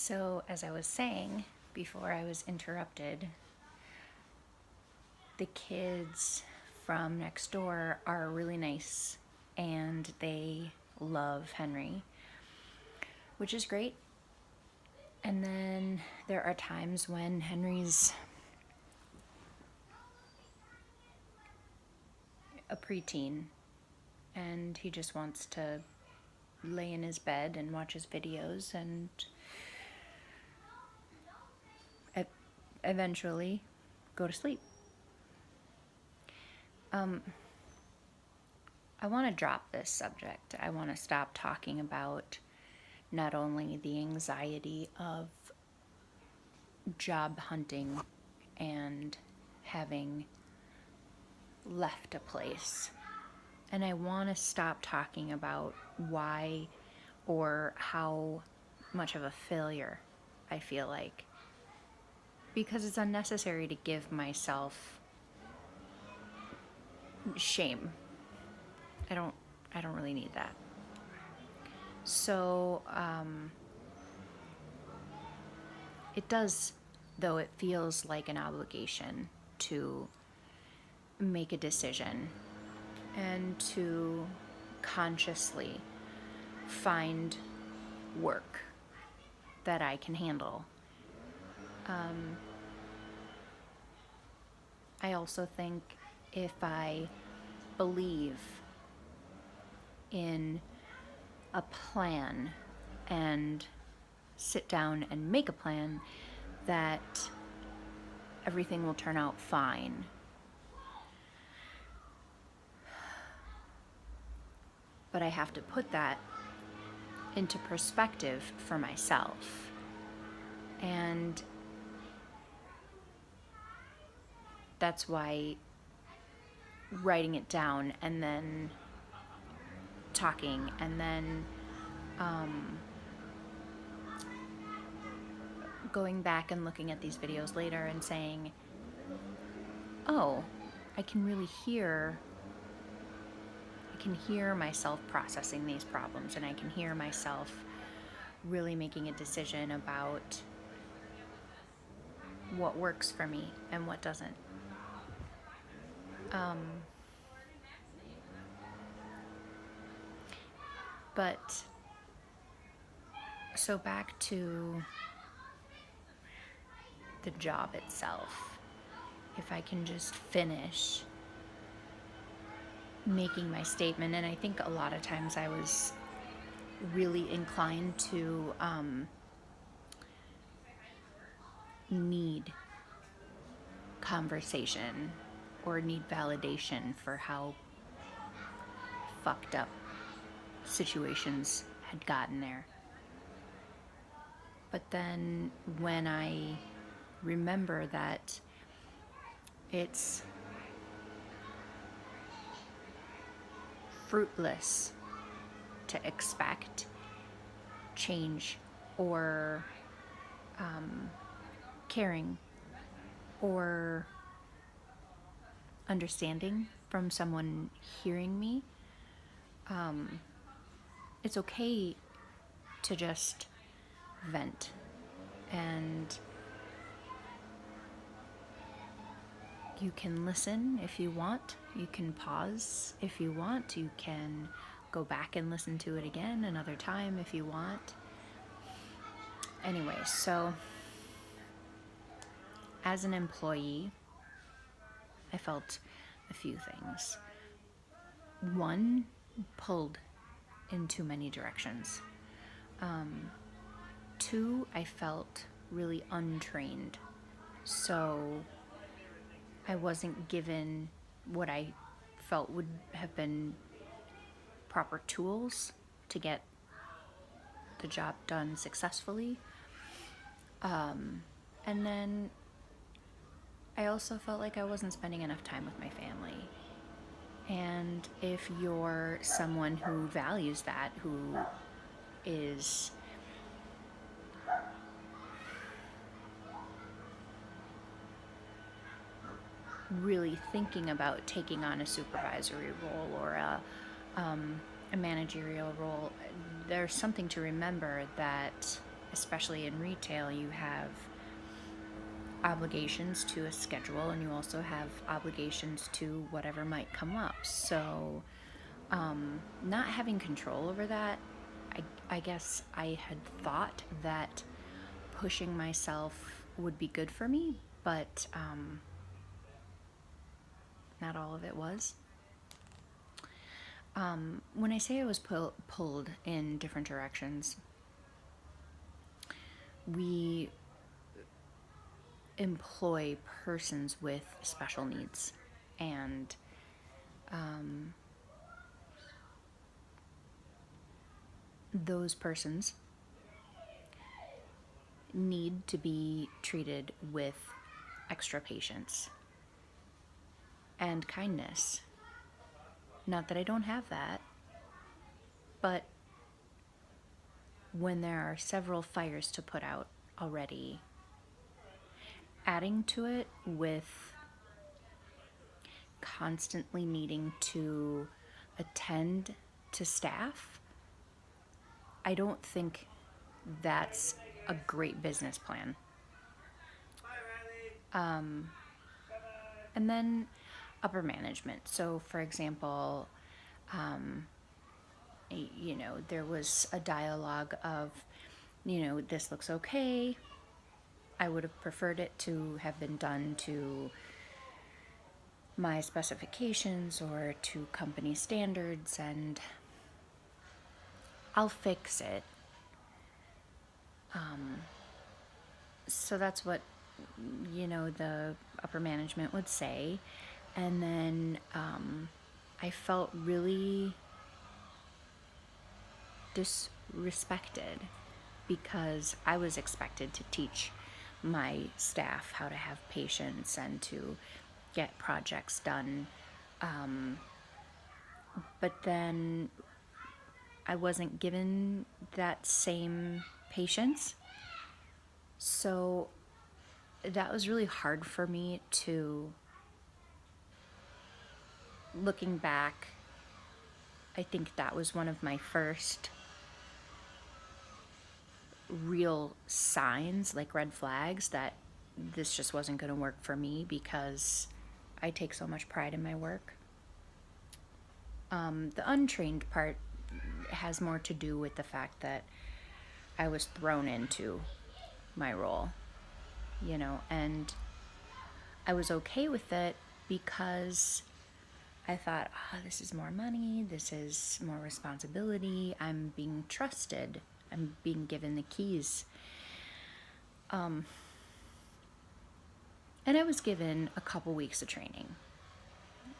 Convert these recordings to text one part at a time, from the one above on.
So, as I was saying before I was interrupted, the kids from next door are really nice and they love Henry, which is great. And then there are times when Henry's a preteen and he just wants to lay in his bed and watch his videos and eventually go to sleep. I want to drop this subject. I want to stop talking about not only the anxiety of job hunting and having left a place, and I want to stop talking about why or how much of a failure I feel like, because it's unnecessary to give myself shame. I don't really need that. So it does, though it feels like an obligation to make a decision and to consciously find work that I can handle. I also think if I believe in a plan and sit down and make a plan, that everything will turn out fine. But I have to put that into perspective for myself. And that's why writing it down and then talking and then going back and looking at these videos later and saying, oh, I can hear myself processing these problems, and I can hear myself really making a decision about what works for me and what doesn't. But so back to the job itself. If I can just finish making my statement, and I think a lot of times I was really inclined to need conversation or need validation for how fucked up situations had gotten there. But then when I remember that it's fruitless to expect change or caring or understanding from someone hearing me, it's okay to just vent. And you can listen if you want. You can pause if you want. You can go back and listen to it again another time if you want. Anyway, so as an employee, I felt a few things. One, pulled in too many directions. Two, I felt really untrained. So I wasn't given what I felt would have been proper tools to get the job done successfully. And then I also felt like I wasn't spending enough time with my family. And if you're someone who values that, who is really thinking about taking on a supervisory role or a managerial role, there's something to remember that especially in retail, you have obligations to a schedule, and you also have obligations to whatever might come up. So, not having control over that, I guess I had thought that pushing myself would be good for me, but not all of it was. When I say I was pulled in different directions, we employ persons with special needs, and those persons need to be treated with extra patience and kindness. Not that I don't have that, but when there are several fires to put out already, adding to it with constantly needing to attend to staff, I don't think that's a great business plan. And then upper management. So, for example, there was a dialogue of, this looks okay. I would have preferred it to have been done to my specifications or to company standards, and I'll fix it. So that's what, the upper management would say. And then I felt really disrespected because I was expected to teach my staff how to have patience and to get projects done. But then I wasn't given that same patience. So that was really hard for me to, looking back, I think that was one of my first real signs, like red flags, that this just wasn't going to work for me because I take so much pride in my work. The untrained part has more to do with the fact that I was thrown into my role, and I was okay with it because I thought, this is more money, this is more responsibility, I'm being trusted, I'm being given the keys. And I was given a couple weeks of training.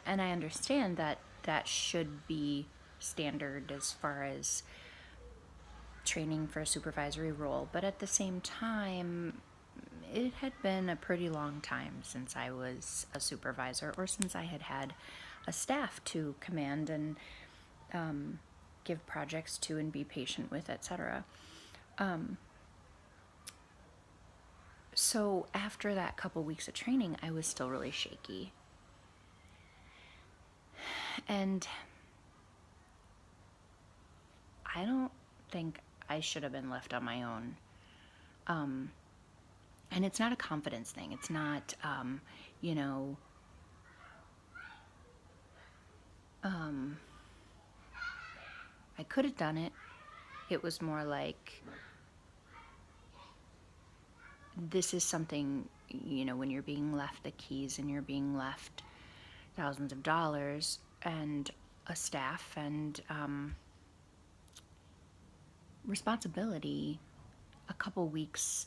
And I understand that that should be standard as far as training for a supervisory role, but at the same time, it had been a pretty long time since I was a supervisor or since I had had a staff to command and give projects to and be patient with, etc. So after that couple weeks of training, I was still really shaky. And I don't think I should have been left on my own. And it's not a confidence thing. It's not, I could have done it. It was more like, this is something, when you're being left the keys and you're being left thousands of dollars and a staff and responsibility, a couple weeks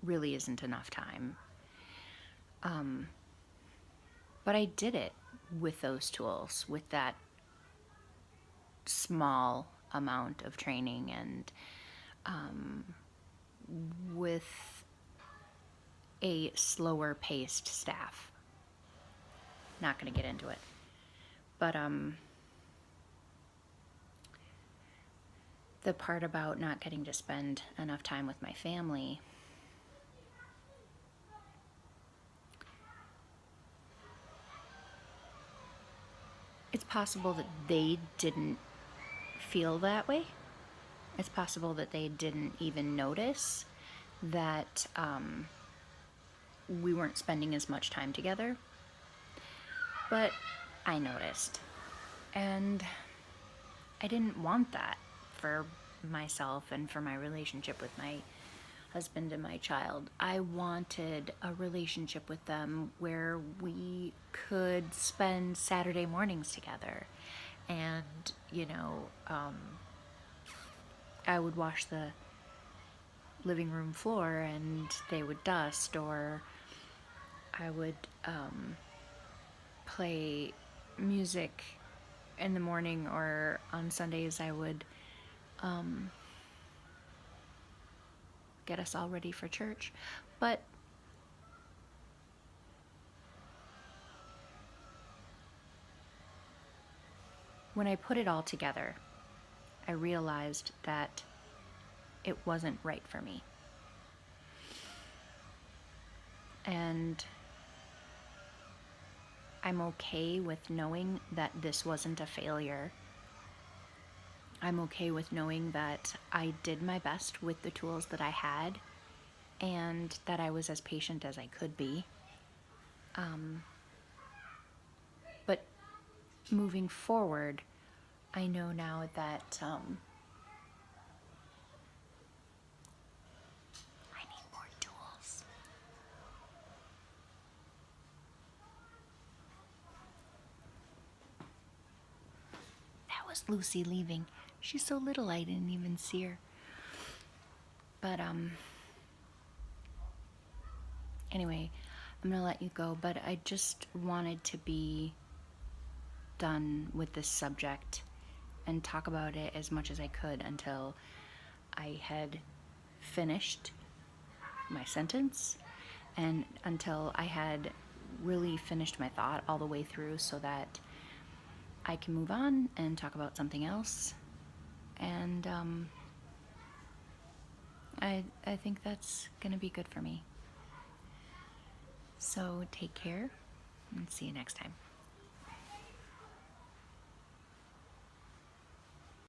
really isn't enough time. But I did it with those tools, with that small amount of training and with a slower paced staff. Not going to get into it. But the part about not getting to spend enough time with my family, it's possible that they didn't feel that way. It's possible that they didn't even notice. that we weren't spending as much time together. But I noticed. And I didn't want that for myself and for my relationship with my husband and my child. I wanted a relationship with them where we could spend Saturday mornings together. And, I would wash the living room floor and they would dust, or I would play music in the morning, or on Sundays I would get us all ready for church. But when I put it all together, I realized that it wasn't right for me. And I'm okay with knowing that this wasn't a failure. I'm okay with knowing that I did my best with the tools that I had and that I was as patient as I could be. But moving forward, I know now that I need more tools. That was Lucy leaving. She's so little I didn't even see her. But anyway, I'm gonna let you go, but I just wanted to be done with this subject and talk about it as much as I could until I had finished my sentence and until I had really finished my thought all the way through, so that I can move on and talk about something else. And I think that's gonna be good for me. So take care and see you next time.